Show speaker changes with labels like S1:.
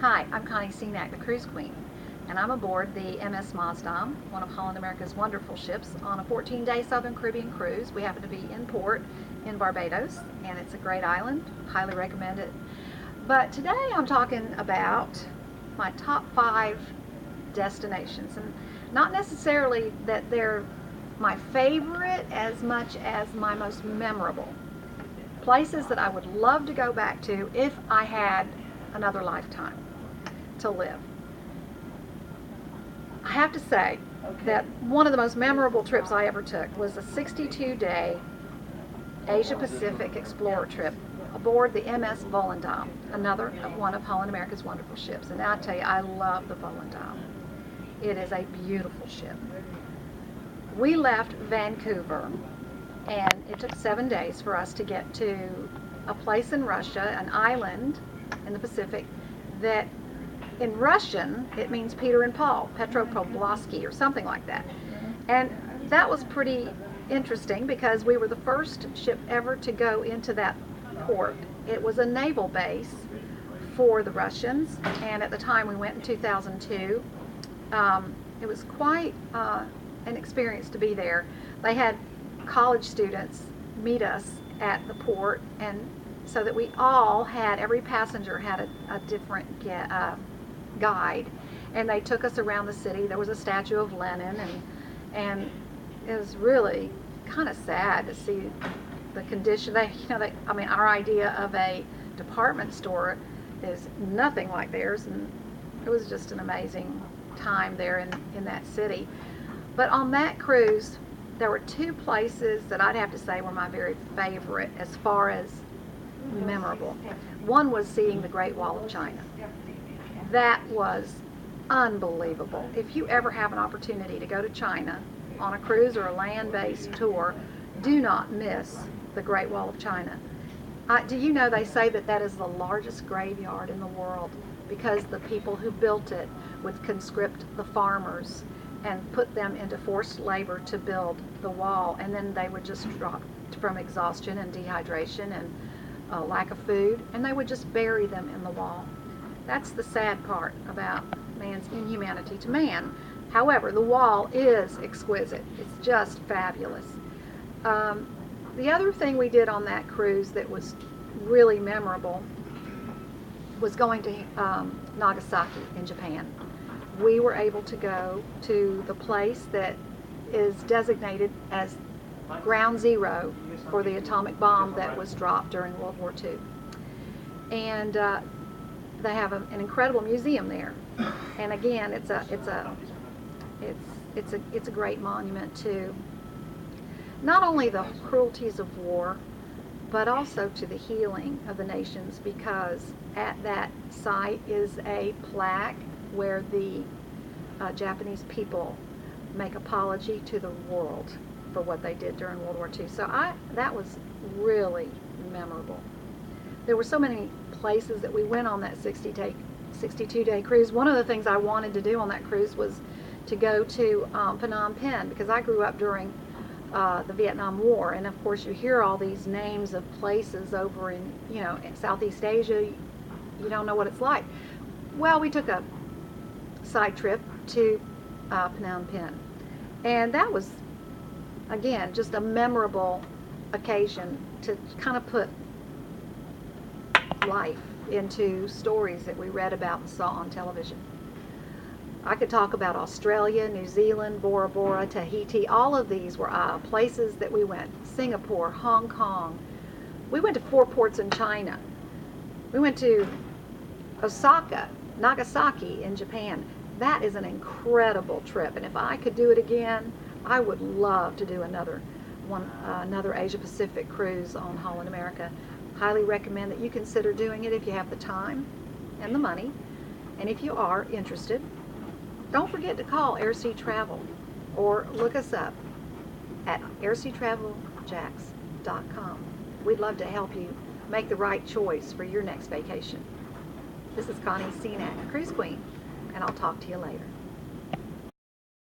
S1: Hi, I'm Connie Cenac, the Cruise Queen, and I'm aboard the MS Volendam, one of Holland America's wonderful ships, on a 14-day Southern Caribbean cruise. We happen to be in port in Barbados, and it's a great island. Highly recommend it. But today I'm talking about my top 5 destinations, and not necessarily that they're my favorite as much as my most memorable. Places that I would love to go back to if I had another lifetime to live. I have to say that one of the most memorable trips I ever took was a 62-day Asia Pacific Explorer trip aboard the MS Volendam, another one of Holland America's wonderful ships. And I tell you, I love the Volendam. It is a beautiful ship. We left Vancouver, and it took 7 days for us to get to a place in Russia, an island in the Pacific, that in Russian it means Peter and Paul, Petropavlovsky or something like that. And that was pretty interesting because we were the first ship ever to go into that port. It was a naval base for the Russians, and at the time we went in 2002. It was quite an experience to be there. They had college students meet us at the port, and so that we all had, every passenger had a different guide, and they took us around the city. There was a statue of Lenin, and it was really kind of sad to see the condition. Our idea of a department store is nothing like theirs, and it was just an amazing time there in that city. But on that cruise, there were 2 places that I'd have to say were my very favorite as far as memorable. One was seeing the Great Wall of China. That was unbelievable. If you ever have an opportunity to go to China on a cruise or a land-based tour, do not miss the Great Wall of China. Do you know they say that that is the largest graveyard in the world because the people who built it would conscript the farmers and put them into forced labor to build the wall, and then they would just drop from exhaustion and dehydration and lack of food, and they would just bury them in the wall. That's the sad part about man's inhumanity to man. However, the wall is exquisite. It's just fabulous. The other thing we did on that cruise that was really memorable was going to Nagasaki in Japan. We were able to go to the place that is designated as ground zero for the atomic bomb that was dropped during World War II. And they have an incredible museum there. And again, it's a great monument to not only the cruelties of war, but also to the healing of the nations, because at that site is a plaque where the Japanese people make apology to the world for what they did during World War II. So that was really memorable. There were so many places that we went on that 62-day cruise. One of the things I wanted to do on that cruise was to go to Phnom Penh, because I grew up during the Vietnam War, and of course you hear all these names of places over in Southeast Asia. You don't know what it's like. Well, we took a side trip to Phnom Penh, and that was again just a memorable occasion to kind of put life into stories that we read about and saw on television. I could talk about Australia, New Zealand, Bora Bora, Tahiti. All of these were places that we went. Singapore, Hong Kong. We went to 4 ports in China. We went to Osaka, Nagasaki in Japan. That is an incredible trip, and if I could do it again, I would love to do another Asia Pacific cruise on Holland America. Highly recommend that you consider doing it if you have the time and the money, and if you are interested, don't forget to call Air Sea Travel or look us up at airseatraveljacks.com. We'd love to help you make the right choice for your next vacation. This is Connie Cenac, Cruise Queen, and I'll talk to you later.